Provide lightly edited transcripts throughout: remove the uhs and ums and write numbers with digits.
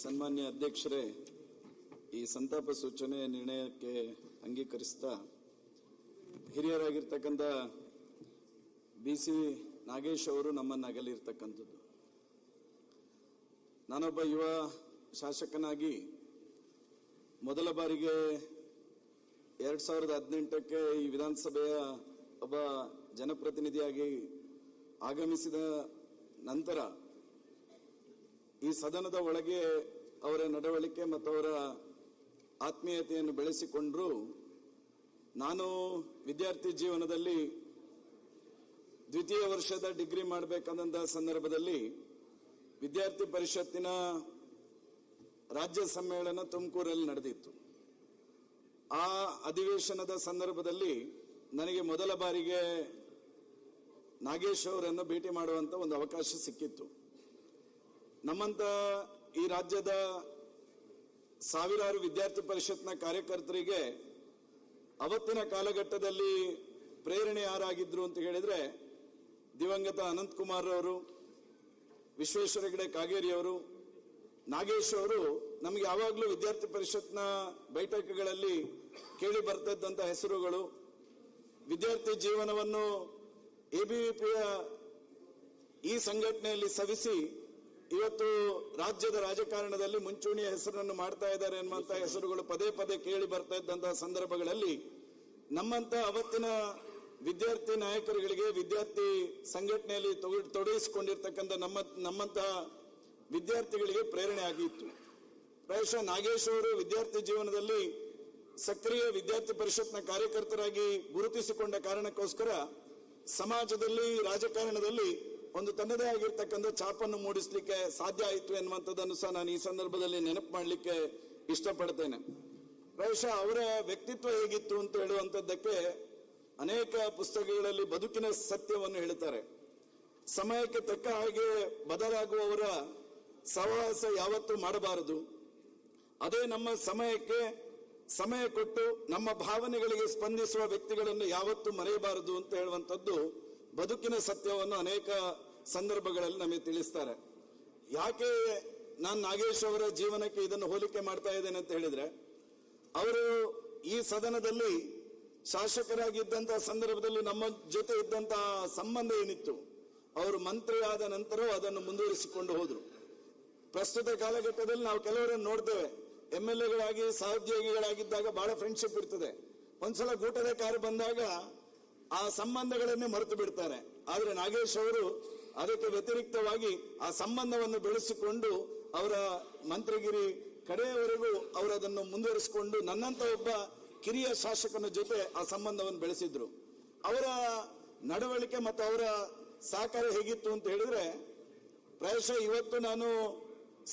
ಸನ್ಮಾನ್ಯ ಅಧ್ಯಕ್ಷರೇ, ಈ ಸಂತಾಪ ಸೂಚನೆ ನಿರ್ಣಯಕ್ಕೆ ಅಂಗೀಕರಿಸ್ತಾ ಹಿರಿಯರಾಗಿರ್ತಕ್ಕಂಥ BC ನಾಗೇಶ್ ಅವರು ನಮ್ಮನ್ನು ಅಗಲಿರ್ತಕ್ಕಂಥದ್ದು. ನಾನೊಬ್ಬ ಯುವ ಶಾಸಕನಾಗಿ ಮೊದಲ ಬಾರಿಗೆ 2018ಕ್ಕೆ ಈ ವಿಧಾನಸಭೆಯ ಒಬ್ಬ ಜನಪ್ರತಿನಿಧಿಯಾಗಿ ಆಗಮಿಸಿದ ನಂತರ ಈ ಸದನದ ಒಳಗೆ ಅವರ ನಡವಳಿಕೆ ಮತ್ತು ಅವರ ಆತ್ಮೀಯತೆಯನ್ನು ಬೆಳೆಸಿಕೊಂಡ್ರು. ನಾನು ವಿದ್ಯಾರ್ಥಿ ಜೀವನದಲ್ಲಿ ದ್ವಿತೀಯ ವರ್ಷದ ಡಿಗ್ರಿ ಮಾಡಬೇಕಾದಂಥ ಸಂದರ್ಭದಲ್ಲಿ ವಿದ್ಯಾರ್ಥಿ ಪರಿಷತ್ತಿನ ರಾಜ್ಯ ಸಮ್ಮೇಳನ ತುಮಕೂರಲ್ಲಿ ನಡೆದಿತ್ತು. ಆ ಅಧಿವೇಶನದ ಸಂದರ್ಭದಲ್ಲಿ ನನಗೆ ಮೊದಲ ಬಾರಿಗೆ ನಾಗೇಶ್ ಅವರನ್ನು ಭೇಟಿ ಮಾಡುವಂತ ಒಂದು ಅವಕಾಶ ಸಿಕ್ಕಿತ್ತು. ನಮ್ಮಂತ ಈ ರಾಜ್ಯದ ಸಾವಿರಾರು ವಿದ್ಯಾರ್ಥಿ ಪರಿಷತ್ನ ಕಾರ್ಯಕರ್ತರಿಗೆ ಅವತ್ತಿನ ಕಾಲಘಟ್ಟದಲ್ಲಿ ಪ್ರೇರಣೆ ಯಾರಾಗಿದ್ರು ಅಂತ ಹೇಳಿದ್ರೆ ದಿವಂಗತ ಅನಂತಕುಮಾರ್ ಅವರು, ವಿಶ್ವೇಶ್ವರ ಹೆಗಡೆ ಕಾಗೇರಿ ಅವರು, ನಾಗೇಶ್ ಅವರು ನಮಗೆ ಯಾವಾಗಲೂ ವಿದ್ಯಾರ್ಥಿ ಪರಿಷತ್ನ ಬೈಠಕಗಳಲ್ಲಿ ಕೇಳಿ ಬರ್ತಿದ್ದಂತ ಹೆಸರುಗಳು. ವಿದ್ಯಾರ್ಥಿ ಜೀವನವನ್ನು ABVPಯ ಈ ಸಂಘಟನೆಯಲ್ಲಿ ಸವಿಸಿ ಇವತ್ತು ರಾಜ್ಯದ ರಾಜಕಾರಣದಲ್ಲಿ ಮುಂಚೂಣಿಯ ಹೆಸರನ್ನು ಮಾಡ್ತಾ ಇದ್ದಾರೆ ಎನ್ನುವಂತಹ ಹೆಸರುಗಳು ಪದೇ ಪದೇ ಕೇಳಿ ಬರ್ತಾ ಇದ್ದಂತಹ ಸಂದರ್ಭಗಳಲ್ಲಿ ನಮ್ಮಂತ ಅವತ್ತಿನ ವಿದ್ಯಾರ್ಥಿ ನಾಯಕರುಗಳಿಗೆ, ವಿದ್ಯಾರ್ಥಿ ಸಂಘಟನೆಯಲ್ಲಿ ತೊಡಗಿಸಿಕೊಂಡಿರ್ತಕ್ಕಂಥ ನಮ್ಮಂತಹ ವಿದ್ಯಾರ್ಥಿಗಳಿಗೆ ಪ್ರೇರಣೆ ಆಗಿತ್ತು. ಪ್ರಾಯಶಃ ನಾಗೇಶ್ ಅವರು ವಿದ್ಯಾರ್ಥಿ ಜೀವನದಲ್ಲಿ ಸಕ್ರಿಯ ವಿದ್ಯಾರ್ಥಿ ಪರಿಷತ್ನ ಕಾರ್ಯಕರ್ತರಾಗಿ ಗುರುತಿಸಿಕೊಂಡ ಕಾರಣಕ್ಕೋಸ್ಕರ ಸಮಾಜದಲ್ಲಿ, ರಾಜಕಾರಣದಲ್ಲಿ ಒಂದು ತನ್ನದೇ ಆಗಿರ್ತಕ್ಕಂಥ ಛಾಪನ್ನು ಮೂಡಿಸಲಿಕ್ಕೆ ಸಾಧ್ಯ ಆಯಿತು ಎನ್ನುವಂಥದ್ದನ್ನು ಸಹ ನಾನು ಈ ಸಂದರ್ಭದಲ್ಲಿ ನೆನಪು ಮಾಡಲಿಕ್ಕೆ ಇಷ್ಟಪಡ್ತೇನೆ. ಪ್ರಾಯಶಃ ಅವರ ವ್ಯಕ್ತಿತ್ವ ಹೇಗಿತ್ತು ಅಂತ ಹೇಳುವಂಥದ್ದಕ್ಕೆ ಅನೇಕ ಪುಸ್ತಕಗಳಲ್ಲಿ ಬದುಕಿನ ಸತ್ಯವನ್ನು ಹೇಳ್ತಾರೆ. ಸಮಯಕ್ಕೆ ತಕ್ಕ ಹಾಗೆ ಬದಲಾಗುವವರ ಸಹವಾಸ ಯಾವತ್ತೂ ಮಾಡಬಾರದು. ಅದೇ ನಮ್ಮ ಸಮಯಕ್ಕೆ ಸಮಯ ಕೊಟ್ಟು ನಮ್ಮ ಭಾವನೆಗಳಿಗೆ ಸ್ಪಂದಿಸುವ ವ್ಯಕ್ತಿಗಳನ್ನು ಯಾವತ್ತೂ ಮರೆಯಬಾರದು ಅಂತ ಹೇಳುವಂಥದ್ದು ಬದುಕಿನ ಸತ್ಯವನ್ನು ಅನೇಕ ಸಂದರ್ಭಗಳಲ್ಲಿ ನಮಗೆ ತಿಳಿಸ್ತಾರೆ. ಯಾಕೆ ನಾನು ನಾಗೇಶ್ ಅವರ ಜೀವನಕ್ಕೆ ಇದನ್ನು ಹೋಲಿಕೆ ಮಾಡ್ತಾ ಇದ್ದೇನೆ ಅಂತ ಹೇಳಿದ್ರೆ, ಅವರು ಈ ಸದನದಲ್ಲಿ ಶಾಸಕರಾಗಿದ್ದಂತಹ ಸಂದರ್ಭದಲ್ಲಿ ನಮ್ಮ ಜೊತೆ ಇದ್ದಂತಹ ಸಂಬಂಧ ಏನಿತ್ತು, ಅವರು ಮಂತ್ರಿ ಆದ ನಂತರ ಅದನ್ನು ಮುಂದುವರಿಸಿಕೊಂಡು ಹೋದ್ರು. ಪ್ರಸ್ತುತ ಕಾಲಘಟ್ಟದಲ್ಲಿ ನಾವು ಕೆಲವರನ್ನು ನೋಡ್ತೇವೆ, MLAಗಳಾಗಿ ಸಹೋದ್ಯೋಗಿಗಳಾಗಿದ್ದಾಗ ಬಹಳ ಫ್ರೆಂಡ್ಶಿಪ್ ಇರ್ತದೆ. ಒಂದ್ಸಲ ಗೂಟದ ಕಾರು ಬಂದಾಗ ಆ ಸಂಬಂಧಗಳನ್ನೇ ಮರೆತು ಬಿಡ್ತಾರೆ. ಆದ್ರೆ ನಾಗೇಶ್ ಅವರು ಅದಕ್ಕೆ ವ್ಯತಿರಿಕ್ತವಾಗಿ ಆ ಸಂಬಂಧವನ್ನು ಬೆಳೆಸಿಕೊಂಡು ಅವರ ಮಂತ್ರಿಗಿರಿ ಕಡೆಯವರೆಗೂ ಅವರು ಅದನ್ನು ಮುಂದುವರಿಸಿಕೊಂಡು ನನ್ನಂತ ಒಬ್ಬ ಕಿರಿಯ ಶಾಸಕನ ಜೊತೆ ಆ ಸಂಬಂಧವನ್ನು ಬೆಳೆಸಿದ್ರು. ಅವರ ನಡವಳಿಕೆ ಮತ್ತು ಅವರ ಸಹಕಾರ ಹೇಗಿತ್ತು ಅಂತ ಹೇಳಿದ್ರೆ, ಪ್ರಾಯಶಃ ಇವತ್ತು ನಾನು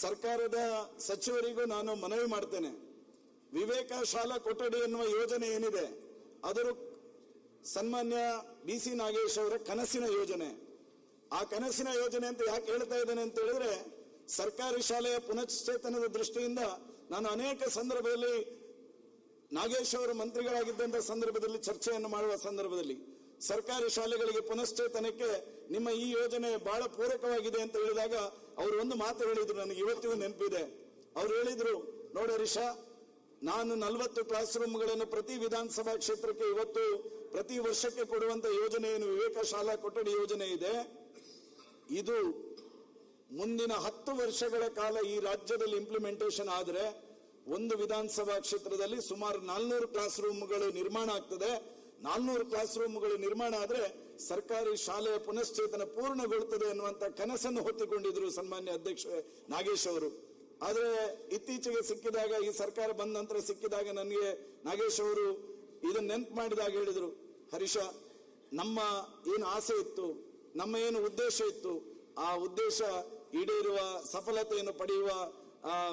ಸರ್ಕಾರದ ಸಚಿವರಿಗೂ ನಾನು ಮನವಿ ಮಾಡ್ತೇನೆ. ವಿವೇಕ ಶಾಲಾ ಕೊಠಡಿ ಎನ್ನುವ ಯೋಜನೆ ಏನಿದೆ, ಅದರ ಸನ್ಮಾನ್ಯ BC ನಾಗೇಶ್ ಅವರ ಕನಸಿನ ಯೋಜನೆ. ಆ ಕನಸಿನ ಯೋಜನೆ ಅಂತ ಯಾಕೆ ಹೇಳ್ತಾ ಇದ್ದೇನೆ ಅಂತ ಹೇಳಿದ್ರೆ, ಸರ್ಕಾರಿ ಶಾಲೆಯ ಪುನಶ್ಚೇತನದ ದೃಷ್ಟಿಯಿಂದ ನಾನು ಅನೇಕ ಸಂದರ್ಭದಲ್ಲಿ ನಾಗೇಶ್ ಅವರು ಮಂತ್ರಿಗಳಾಗಿದ್ದಂತಹ ಸಂದರ್ಭದಲ್ಲಿ ಚರ್ಚೆಯನ್ನು ಮಾಡುವ ಸಂದರ್ಭದಲ್ಲಿ ಸರ್ಕಾರಿ ಶಾಲೆಗಳಿಗೆ ಪುನಶ್ಚೇತನಕ್ಕೆ ನಿಮ್ಮ ಈ ಯೋಜನೆ ಬಹಳ ಪೂರಕವಾಗಿದೆ ಅಂತ ಹೇಳಿದಾಗ ಅವರು ಒಂದು ಮಾತು ಹೇಳಿದ್ರು, ನನಗೆ ಇವತ್ತಿಗೂ ನೆನಪಿದೆ. ಅವರು ಹೇಳಿದ್ರು, ನೋಡ ಹರೀಶ, ನಾನು 40 ಕ್ಲಾಸ್ ರೂಮ್ಗಳನ್ನು ಪ್ರತಿ ವಿಧಾನಸಭಾ ಕ್ಷೇತ್ರಕ್ಕೆ ಇವತ್ತು ಪ್ರತಿ ವರ್ಷಕ್ಕೆ ಕೊಡುವಂತ ಯೋಜನೆ ಏನು ವಿವೇಕ ಶಾಲಾ ಕೊಠಡಿ ಯೋಜನೆ ಇದೆ, ಇದು ಮುಂದಿನ 10 ವರ್ಷಗಳ ಕಾಲ ಈ ರಾಜ್ಯದಲ್ಲಿ ಇಂಪ್ಲಿಮೆಂಟೇಷನ್ ಆದರೆ ಒಂದು ವಿಧಾನಸಭಾ ಕ್ಷೇತ್ರದಲ್ಲಿ ಸುಮಾರು 400 ಕ್ಲಾಸ್ ರೂಮ್ಗಳು ನಿರ್ಮಾಣ ಆಗ್ತದೆ. 400 ಕ್ಲಾಸ್ ರೂಮ್ಗಳು ನಿರ್ಮಾಣ ಆದ್ರೆ ಸರ್ಕಾರಿ ಶಾಲೆಯ ಪುನಶ್ಚೇತನ ಪೂರ್ಣಗೊಳ್ಳುತ್ತದೆ ಎನ್ನುವಂತ ಕನಸನ್ನು ಹೊತ್ತುಕೊಂಡಿದ್ರು ಸನ್ಮಾನ್ಯ ಅಧ್ಯಕ್ಷ ನಾಗೇಶ್ ಅವರು. ಆದ್ರೆ ಇತ್ತೀಚೆಗೆ ಸಿಕ್ಕಿದಾಗ, ಈ ಸರ್ಕಾರ ಬಂದ ನಂತರ ಸಿಕ್ಕಿದಾಗ ನನಗೆ ನಾಗೇಶ್ ಅವರು ಇದನ್ನ ನೆನಪು ಮಾಡಿದಾಗ ಹೇಳಿದ್ರು, ಹರೀಶ, ನಮ್ಮ ಏನು ಆಸೆ ಇತ್ತು, ನಮ್ಮ ಏನು ಉದ್ದೇಶ ಇತ್ತು, ಆ ಉದ್ದೇಶ ಈಡೇರುವ, ಸಫಲತೆಯನ್ನು ಪಡೆಯುವ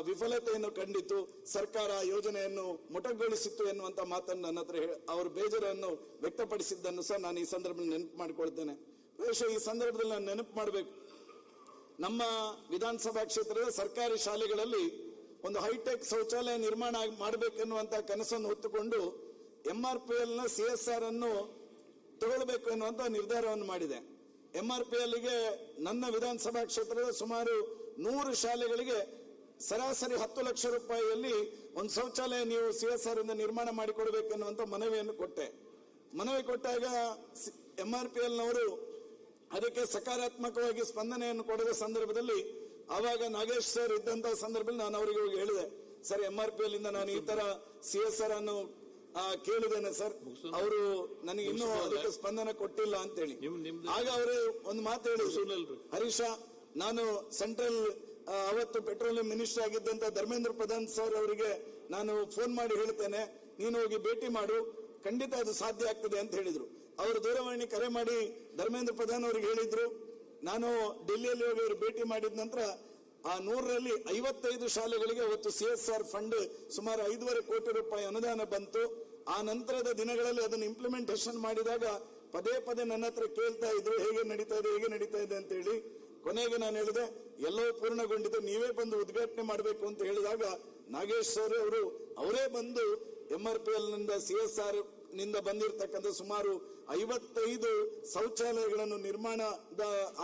ವಿಫಲತೆಯನ್ನು ಕಂಡಿತು, ಸರ್ಕಾರ ಯೋಜನೆಯನ್ನು ಮೊಟಕುಗೊಳಿಸಿತ್ತು ಎನ್ನುವಂತ ಮಾತನ್ನು ನನ್ನ ಹತ್ರ ಅವರು ಬೇಜಾರನ್ನು ವ್ಯಕ್ತಪಡಿಸಿದ್ದನ್ನು ಸಹ ನಾನು ಈ ಸಂದರ್ಭದಲ್ಲಿ ನೆನಪು ಮಾಡಿಕೊಳ್ತೇನೆ. ಬಹುಶಃ ಈ ಸಂದರ್ಭದಲ್ಲಿ ನಾನು ನೆನಪು ಮಾಡಬೇಕು, ನಮ್ಮ ವಿಧಾನಸಭಾ ಕ್ಷೇತ್ರದ ಸರ್ಕಾರಿ ಶಾಲೆಗಳಲ್ಲಿ ಒಂದು ಹೈಟೆಕ್ ಶೌಚಾಲಯ ನಿರ್ಮಾಣ ಮಾಡಬೇಕೆನ್ನುವಂತ ಕನಸನ್ನು ಹೊತ್ತುಕೊಂಡು MRPL ನ CSR ಅನ್ನು ತಗೊಳ್ಬೇಕು ಎನ್ನುವಂತ ನಿರ್ಧಾರವನ್ನು ಮಾಡಿದೆ. MRPL ಗೆ ನನ್ನ ವಿಧಾನಸಭಾ ಕ್ಷೇತ್ರದ ಸುಮಾರು 100 ಶಾಲೆಗಳಿಗೆ ಸರಾಸರಿ 10 ಲಕ್ಷ ರೂಪಾಯಿಯಲ್ಲಿ ಒಂದು ಶೌಚಾಲಯ ನೀವು CSR ಇಂದ ನಿರ್ಮಾಣ ಮಾಡಿಕೊಡ್ಬೇಕೆನ್ನುವಂತ ಮನವಿಯನ್ನು ಕೊಟ್ಟೆ. ಮನವಿ ಕೊಟ್ಟಾಗ MRPL ನವರು ಅದಕ್ಕೆ ಸಕಾರಾತ್ಮಕವಾಗಿ ಸ್ಪಂದನೆಯನ್ನು ಕೊಡದ ಸಂದರ್ಭದಲ್ಲಿ ಆವಾಗ ನಾಗೇಶ್ ಸರ್ ಇದ್ದಂತ ಸಂದರ್ಭದಲ್ಲಿ ನಾನು ಅವರಿಗೆ ಹೋಗಿ ಹೇಳಿದೆ, ಸರ್ MRPL ಇಂದ ನಾನು ಈ ತರ CSR ಅನ್ನು ಕೇಳಿದ್ದೇನೆ ಸರ್, ಅವರು ನನಗೆ ಇನ್ನೂ ಅದಕ್ಕೆ ಸ್ಪಂದನೆ ಕೊಟ್ಟಿಲ್ಲ ಅಂತೇಳಿ. ಆಗ ಅವರು ಒಂದು ಮಾತು ಹೇಳಿದ್ರು, ಹರೀಶ, ನಾನು ಸೆಂಟ್ರಲ್ ಅವತ್ತು ಪೆಟ್ರೋಲಿಯಂ ಮಿನಿಸ್ಟರ್ ಆಗಿದ್ದಂತ ಧರ್ಮೇಂದ್ರ ಪ್ರಧಾನ್ ಸರ್ ಅವರಿಗೆ ನಾನು ಫೋನ್ ಮಾಡಿ ಹೇಳ್ತೇನೆ, ನೀನು ಹೋಗಿ ಭೇಟಿ ಮಾಡು, ಖಂಡಿತ ಅದು ಸಾಧ್ಯ ಆಗ್ತದೆ ಅಂತ ಹೇಳಿದ್ರು. ಅವರು ದೂರವಾಣಿ ಕರೆ ಮಾಡಿ ಧರ್ಮೇಂದ್ರ ಪ್ರಧಾನ್ ಅವರಿಗೆ ಹೇಳಿದ್ರು. ನಾನು ಡೆಲ್ಲಿಯಲ್ಲಿ ಹೋಗಿ ಅವರು ಭೇಟಿ ಮಾಡಿದ ನಂತರ ಆ 100ರಲ್ಲಿ 55 ಶಾಲೆಗಳಿಗೆ ಅವತ್ತು CSR ಫಂಡ್ ಸುಮಾರು 5.5 ಕೋಟಿ ರೂಪಾಯಿ ಅನುದಾನ ಬಂತು. ಆ ನಂತರದ ದಿನಗಳಲ್ಲಿ ಅದನ್ನು ಇಂಪ್ಲಿಮೆಂಟೇಷನ್ ಮಾಡಿದಾಗ ಪದೇ ಪದೇ ನನ್ನ ಹತ್ರ ಕೇಳ್ತಾ ಇದ್ರು, ಹೇಗೆ ನಡೀತಾ ಇದೆ ಅಂತ ಹೇಳಿ. ಕೊನೆಗೆ ನಾನು ಹೇಳಿದೆ, ಎಲ್ಲವೂ ಪೂರ್ಣಗೊಂಡಿದೆ, ನೀವೇ ಬಂದು ಉದ್ಘಾಟನೆ ಮಾಡಬೇಕು ಅಂತ ಹೇಳಿದಾಗ ನಾಗೇಶ್ ಸರ್ ಅವರೇ ಬಂದು MRPL ನಿಂದ CSR ನಿಂದ ಬಂದಿರತಕ್ಕಂಥ ಸುಮಾರು 55 ಶೌಚಾಲಯಗಳನ್ನು ನಿರ್ಮಾಣ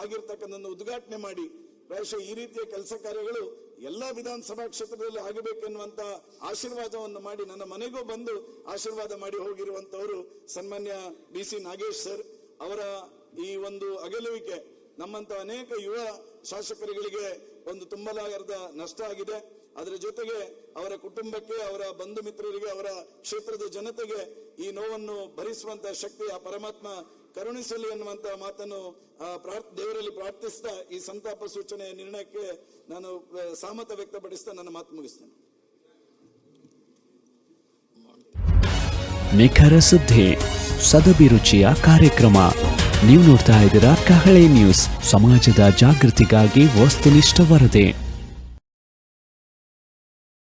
ಆಗಿರ್ತಕ್ಕಂಥ ಉದ್ಘಾಟನೆ ಮಾಡಿ, ಪ್ರಾಯಶಃ ಈ ರೀತಿಯ ಕೆಲಸ ಕಾರ್ಯಗಳು ಎಲ್ಲಾ ವಿಧಾನಸಭಾ ಕ್ಷೇತ್ರದಲ್ಲಿ ಆಗಬೇಕೆನ್ನುವಂತ ಆಶೀರ್ವಾದವನ್ನು ಮಾಡಿ ನನ್ನ ಮನೆಗೂ ಬಂದು ಆಶೀರ್ವಾದ ಮಾಡಿ ಹೋಗಿರುವಂತವರು ಸನ್ಮಾನ್ಯ BC ನಾಗೇಶ್ ಸರ್. ಅವರ ಈ ಒಂದು ಅಗಲುವಿಕೆ ನಮ್ಮಂತ ಅನೇಕ ಯುವ ಶಾಸಕರುಗಳಿಗೆ ಒಂದು ತುಂಬಲಾರದ ನಷ್ಟ ಆಗಿದೆ. ಅದರ ಜೊತೆಗೆ ಅವರ ಕುಟುಂಬಕ್ಕೆ, ಅವರ ಬಂಧು ಮಿತ್ರರಿಗೆ, ಅವರ ಕ್ಷೇತ್ರದ ಜನತೆಗೆ ಈ ನೋವನ್ನು ಭರಿಸುವಂತ ಶಕ್ತಿ ಆ ಪರಮಾತ್ಮ ಕರುಣಿಸಲಿ ಎನ್ನುವಂತ ಮಾತನ್ನು ದೇವರಲ್ಲಿ ಪ್ರಾರ್ಥಿಸ್ತಾ ಈ ಸಂತಾಪ ಸೂಚನೆಯ ನಿರ್ಣಯಕ್ಕೆ ನಾನು ಸಹಮತ ವ್ಯಕ್ತಪಡಿಸ್ತಾ ನನ್ನ ಮಾತು ಮುಗಿಸ್ತೇನೆ. ನಿಖರ ಸುದ್ದಿ, ಸದಭಿರುಚಿಯ ಕಾರ್ಯಕ್ರಮ. ನೀವು ನೋಡ್ತಾ ಇದ್ದೀರಾ ಕಹಳೆ ನ್ಯೂಸ್, ಸಮಾಜದ ಜಾಗೃತಿಗಾಗಿ ವಸ್ತುನಿಷ್ಠ ವರದಿ.